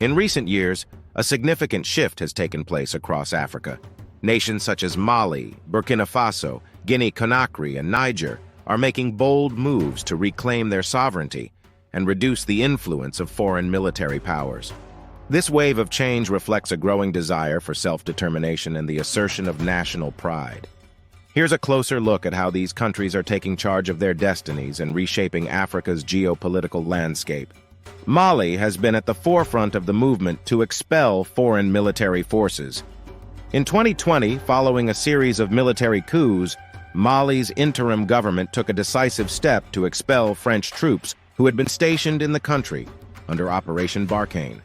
In recent years, a significant shift has taken place across Africa. Nations such as Mali, Burkina Faso, Guinea Conakry, and Niger are making bold moves to reclaim their sovereignty and reduce the influence of foreign military powers. This wave of change reflects a growing desire for self-determination and the assertion of national pride. Here's a closer look at how these countries are taking charge of their destinies and reshaping Africa's geopolitical landscape. Mali has been at the forefront of the movement to expel foreign military forces. In 2020, following a series of military coups, Mali's interim government took a decisive step to expel French troops who had been stationed in the country under Operation Barkhane.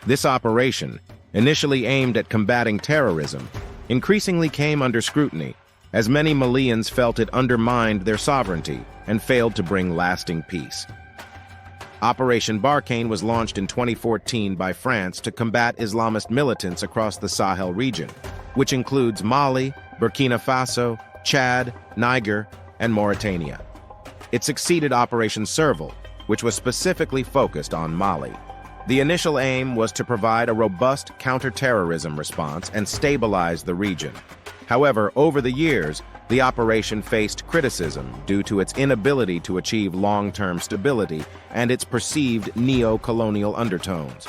This operation, initially aimed at combating terrorism, increasingly came under scrutiny, as many Malians felt it undermined their sovereignty and failed to bring lasting peace. Operation Barkhane was launched in 2014 by France to combat Islamist militants across the Sahel region, which includes Mali, Burkina Faso, Chad, Niger, and Mauritania. It succeeded Operation Serval, which was specifically focused on Mali. The initial aim was to provide a robust counter-terrorism response and stabilize the region. However, over the years, the operation faced criticism due to its inability to achieve long-term stability and its perceived neo-colonial undertones.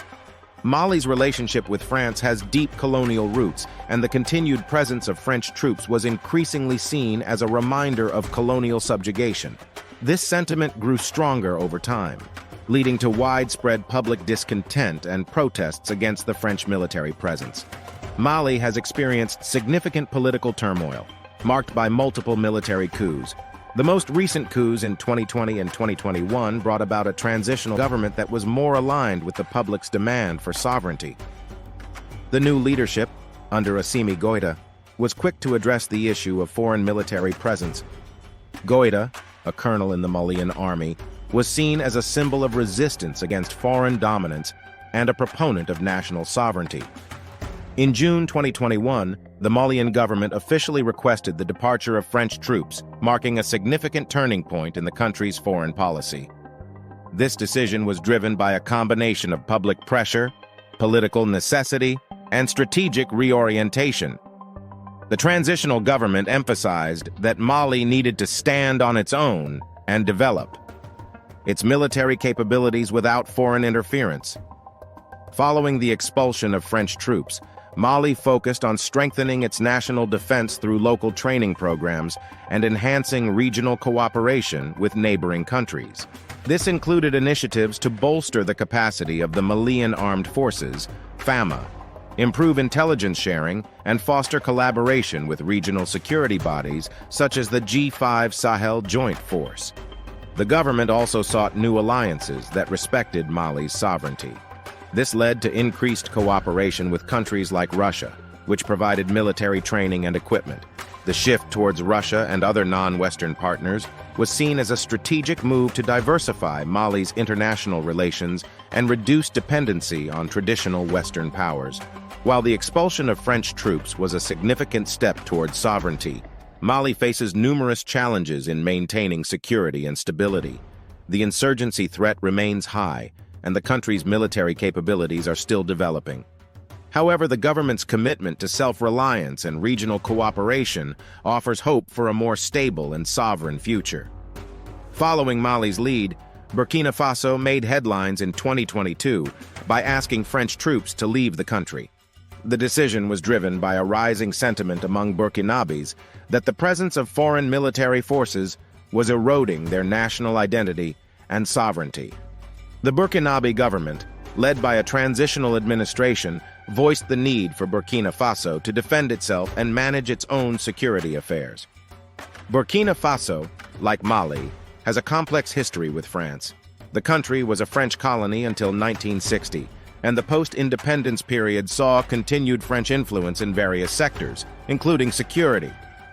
Mali's relationship with France has deep colonial roots, and the continued presence of French troops was increasingly seen as a reminder of colonial subjugation. This sentiment grew stronger over time, leading to widespread public discontent and protests against the French military presence. Mali has experienced significant political turmoil, marked by multiple military coups. The most recent coups in 2020 and 2021 brought about a transitional government that was more aligned with the public's demand for sovereignty. The new leadership, under Assimi Goïta, was quick to address the issue of foreign military presence. Goïta, a colonel in the Malian army, was seen as a symbol of resistance against foreign dominance and a proponent of national sovereignty. In June 2021, the Malian government officially requested the departure of French troops, marking a significant turning point in the country's foreign policy. This decision was driven by a combination of public pressure, political necessity, and strategic reorientation. The transitional government emphasized that Mali needed to stand on its own and develop its military capabilities without foreign interference. Following the expulsion of French troops, Mali focused on strengthening its national defense through local training programs and enhancing regional cooperation with neighboring countries. This included initiatives to bolster the capacity of the Malian Armed Forces, FAMA, improve intelligence sharing, and foster collaboration with regional security bodies such as the G5 Sahel Joint Force. The government also sought new alliances that respected Mali's sovereignty. This led to increased cooperation with countries like Russia, which provided military training and equipment. The shift towards Russia and other non-Western partners was seen as a strategic move to diversify Mali's international relations and reduce dependency on traditional Western powers. While the expulsion of French troops was a significant step towards sovereignty, Mali faces numerous challenges in maintaining security and stability. The insurgency threat remains high, and the country's military capabilities are still developing. However, the government's commitment to self-reliance and regional cooperation offers hope for a more stable and sovereign future. Following Mali's lead, Burkina Faso made headlines in 2022 by asking French troops to leave the country. The decision was driven by a rising sentiment among Burkinabes that the presence of foreign military forces was eroding their national identity and sovereignty. The Burkinabe government, led by a transitional administration, voiced the need for Burkina Faso to defend itself and manage its own security affairs. Burkina Faso, like Mali, has a complex history with France. The country was a French colony until 1960, and the post-independence period saw continued French influence in various sectors, including security.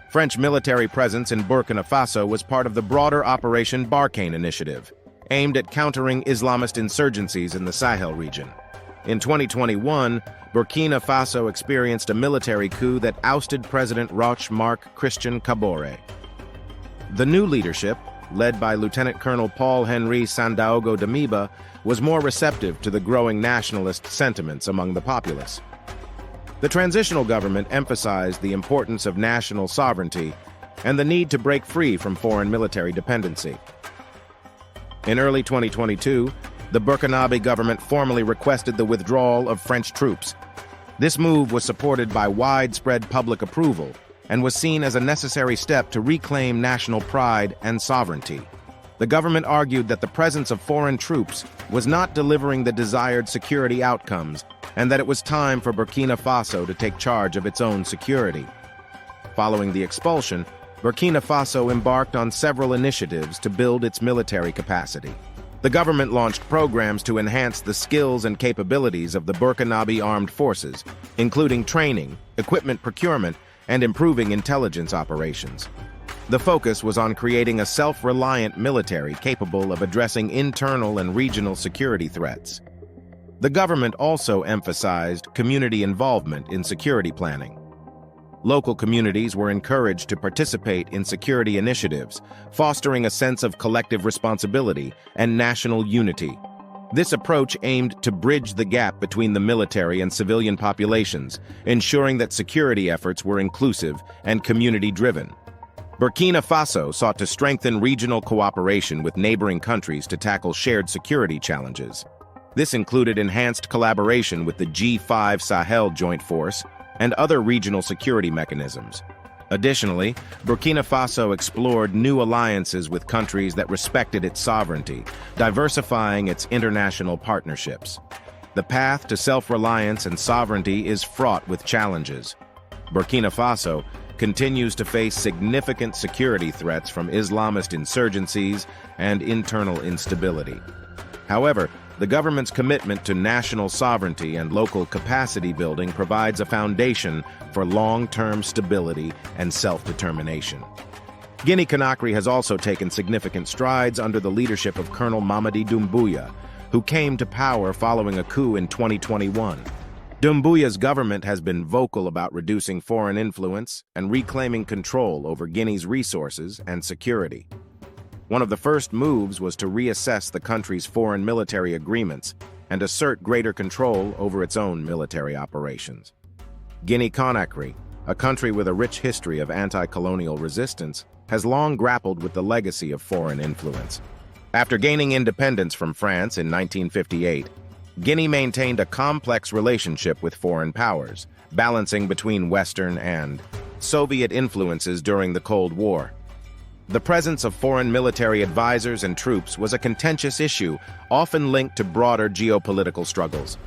French military presence in Burkina Faso was part of the broader Operation Barkhane initiative, aimed at countering Islamist insurgencies in the Sahel region. In 2021, Burkina Faso experienced a military coup that ousted President Roch Marc Christian Kabore. The new leadership, led by Lieutenant Colonel Paul-Henri Sandaogo Damiba, was more receptive to the growing nationalist sentiments among the populace. The transitional government emphasized the importance of national sovereignty and the need to break free from foreign military dependency. In early 2022, the Burkinabe government formally requested the withdrawal of French troops. This move was supported by widespread public approval and was seen as a necessary step to reclaim national pride and sovereignty. The government argued that the presence of foreign troops was not delivering the desired security outcomes and that it was time for Burkina Faso to take charge of its own security. Following the expulsion, Burkina Faso embarked on several initiatives to build its military capacity. The government launched programs to enhance the skills and capabilities of the Burkinabe armed forces, including training, equipment procurement, and improving intelligence operations. The focus was on creating a self-reliant military capable of addressing internal and regional security threats. The government also emphasized community involvement in security planning. Local communities were encouraged to participate in security initiatives, fostering a sense of collective responsibility and national unity. This approach aimed to bridge the gap between the military and civilian populations, ensuring that security efforts were inclusive and community-driven. Burkina Faso sought to strengthen regional cooperation with neighboring countries to tackle shared security challenges. This included enhanced collaboration with the G5 Sahel Joint Force and other regional security mechanisms. Additionally, Burkina Faso explored new alliances with countries that respected its sovereignty, diversifying its international partnerships. The path to self-reliance and sovereignty is fraught with challenges. Burkina Faso continues to face significant security threats from Islamist insurgencies and internal instability. However, the government's commitment to national sovereignty and local capacity building provides a foundation for long-term stability and self-determination. Guinea Conakry has also taken significant strides under the leadership of Colonel Mamadi Doumbouya, who came to power following a coup in 2021. Doumbouya's government has been vocal about reducing foreign influence and reclaiming control over Guinea's resources and security. One of the first moves was to reassess the country's foreign military agreements and assert greater control over its own military operations. Guinea Conakry, a country with a rich history of anti-colonial resistance, has long grappled with the legacy of foreign influence. After gaining independence from France in 1958, Guinea maintained a complex relationship with foreign powers, balancing between Western and Soviet influences during the Cold War. The presence of foreign military advisors and troops was a contentious issue, often linked to broader geopolitical struggles.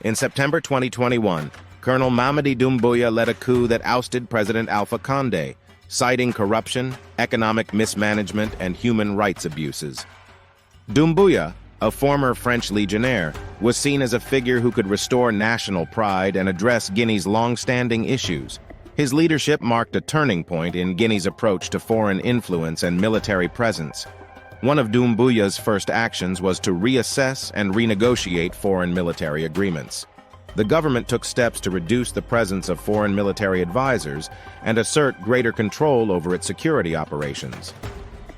In September 2021, Colonel Mamadi Doumbouya led a coup that ousted President Alpha Condé, citing corruption, economic mismanagement, and human rights abuses. Doumbouya, a former French legionnaire, was seen as a figure who could restore national pride and address Guinea's long-standing issues. His leadership marked a turning point in Guinea's approach to foreign influence and military presence. One of Doumbouya's first actions was to reassess and renegotiate foreign military agreements. The government took steps to reduce the presence of foreign military advisors and assert greater control over its security operations.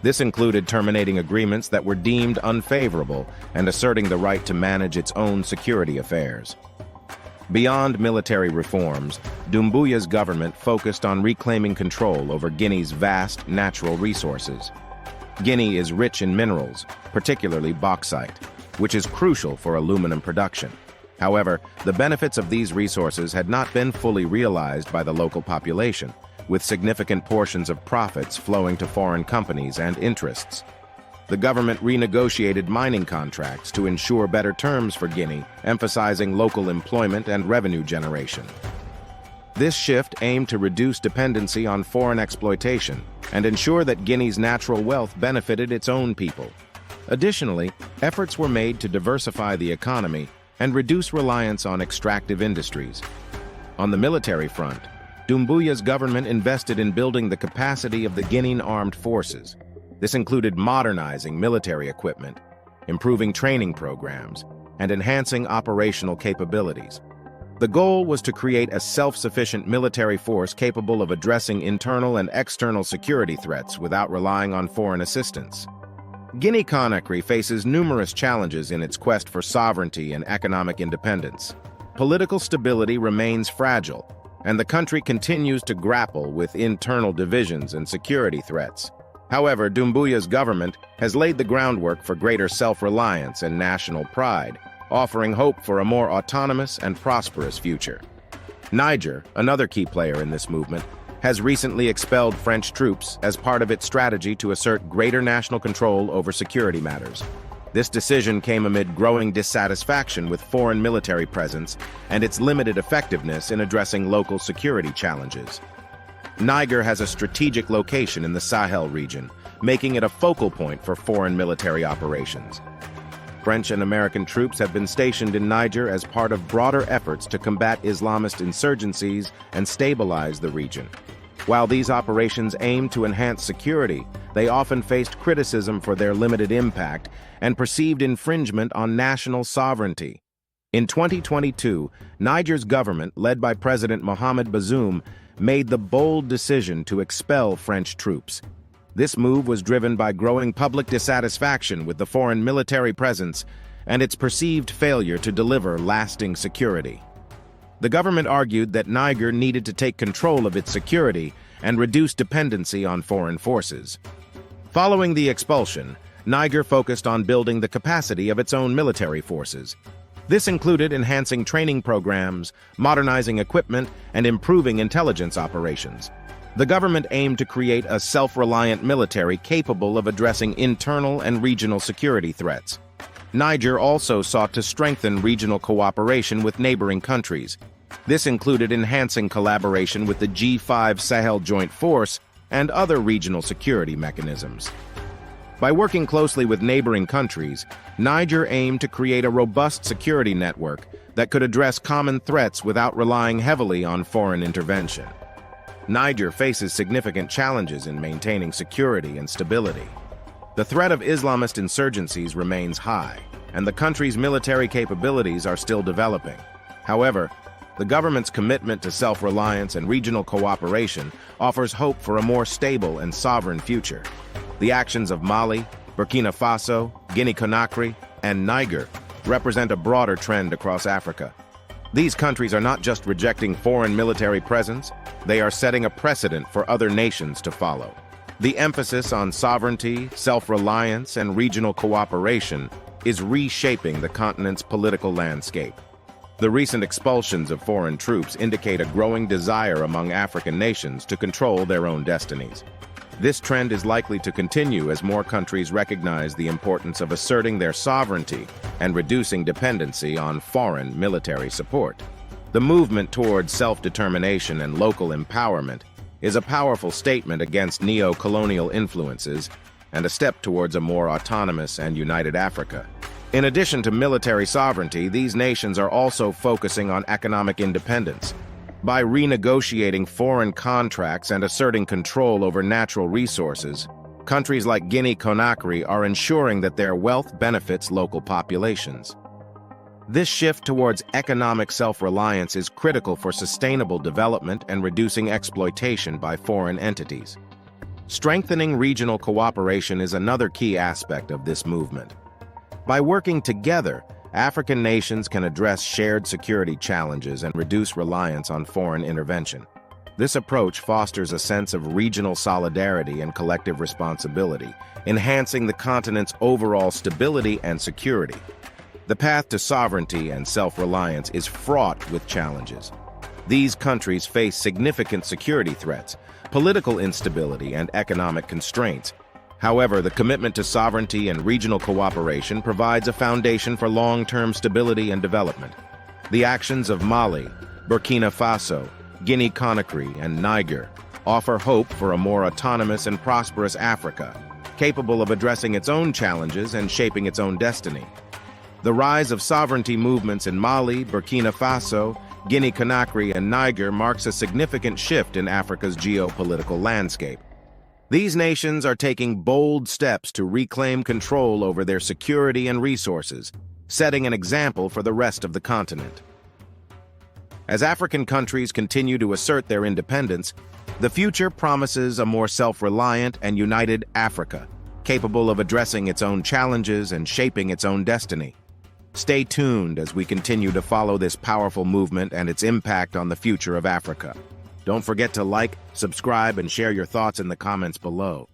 This included terminating agreements that were deemed unfavorable and asserting the right to manage its own security affairs. Beyond military reforms, Doumbouya's government focused on reclaiming control over Guinea's vast natural resources. Guinea is rich in minerals, particularly bauxite, which is crucial for aluminum production. However, the benefits of these resources had not been fully realized by the local population, with significant portions of profits flowing to foreign companies and interests. The government renegotiated mining contracts to ensure better terms for Guinea, emphasizing local employment and revenue generation. This shift aimed to reduce dependency on foreign exploitation and ensure that Guinea's natural wealth benefited its own people. Additionally, efforts were made to diversify the economy and reduce reliance on extractive industries. On the military front, Doumbouya's government invested in building the capacity of the Guinean armed forces. This included modernizing military equipment, improving training programs, and enhancing operational capabilities. The goal was to create a self-sufficient military force capable of addressing internal and external security threats without relying on foreign assistance. Guinea Conakry faces numerous challenges in its quest for sovereignty and economic independence. Political stability remains fragile, and the country continues to grapple with internal divisions and security threats. However, Doumbouya's government has laid the groundwork for greater self-reliance and national pride, offering hope for a more autonomous and prosperous future. Niger, another key player in this movement, has recently expelled French troops as part of its strategy to assert greater national control over security matters. This decision came amid growing dissatisfaction with foreign military presence and its limited effectiveness in addressing local security challenges. Niger has a strategic location in the Sahel region, making it a focal point for foreign military operations. French and American troops have been stationed in Niger as part of broader efforts to combat Islamist insurgencies and stabilize the region. While these operations aim to enhance security, they often faced criticism for their limited impact and perceived infringement on national sovereignty. In 2022, Niger's government, led by President Mohamed Bazoum, made the bold decision to expel French troops. This move was driven by growing public dissatisfaction with the foreign military presence and its perceived failure to deliver lasting security. The government argued that Niger needed to take control of its security and reduce dependency on foreign forces. Following the expulsion, Niger focused on building the capacity of its own military forces. This included enhancing training programs, modernizing equipment, and improving intelligence operations. The government aimed to create a self-reliant military capable of addressing internal and regional security threats. Niger also sought to strengthen regional cooperation with neighboring countries. This included enhancing collaboration with the G5 Sahel Joint Force and other regional security mechanisms. By working closely with neighboring countries, Niger aimed to create a robust security network that could address common threats without relying heavily on foreign intervention. Niger faces significant challenges in maintaining security and stability. The threat of Islamist insurgencies remains high, and the country's military capabilities are still developing. However, the government's commitment to self-reliance and regional cooperation offers hope for a more stable and sovereign future. The actions of Mali, Burkina Faso, Guinea Conakry, and Niger represent a broader trend across Africa. These countries are not just rejecting foreign military presence, they are setting a precedent for other nations to follow. The emphasis on sovereignty, self-reliance, and regional cooperation is reshaping the continent's political landscape. The recent expulsions of foreign troops indicate a growing desire among African nations to control their own destinies. This trend is likely to continue as more countries recognize the importance of asserting their sovereignty and reducing dependency on foreign military support. The movement towards self-determination and local empowerment is a powerful statement against neo-colonial influences and a step towards a more autonomous and united Africa. In addition to military sovereignty, these nations are also focusing on economic independence. By renegotiating foreign contracts and asserting control over natural resources, countries like Guinea Conakry are ensuring that their wealth benefits local populations. This shift towards economic self-reliance is critical for sustainable development and reducing exploitation by foreign entities. Strengthening regional cooperation is another key aspect of this movement. By working together, African nations can address shared security challenges and reduce reliance on foreign intervention. This approach fosters a sense of regional solidarity and collective responsibility, enhancing the continent's overall stability and security. The path to sovereignty and self-reliance is fraught with challenges. These countries face significant security threats, political instability, and economic constraints. However, the commitment to sovereignty and regional cooperation provides a foundation for long-term stability and development. The actions of Mali, Burkina Faso, Guinea Conakry, and Niger offer hope for a more autonomous and prosperous Africa, capable of addressing its own challenges and shaping its own destiny. The rise of sovereignty movements in Mali, Burkina Faso, Guinea Conakry, and Niger marks a significant shift in Africa's geopolitical landscape. These nations are taking bold steps to reclaim control over their security and resources, setting an example for the rest of the continent. As African countries continue to assert their independence, the future promises a more self-reliant and united Africa, capable of addressing its own challenges and shaping its own destiny. Stay tuned as we continue to follow this powerful movement and its impact on the future of Africa. Don't forget to like, subscribe, and share your thoughts in the comments below.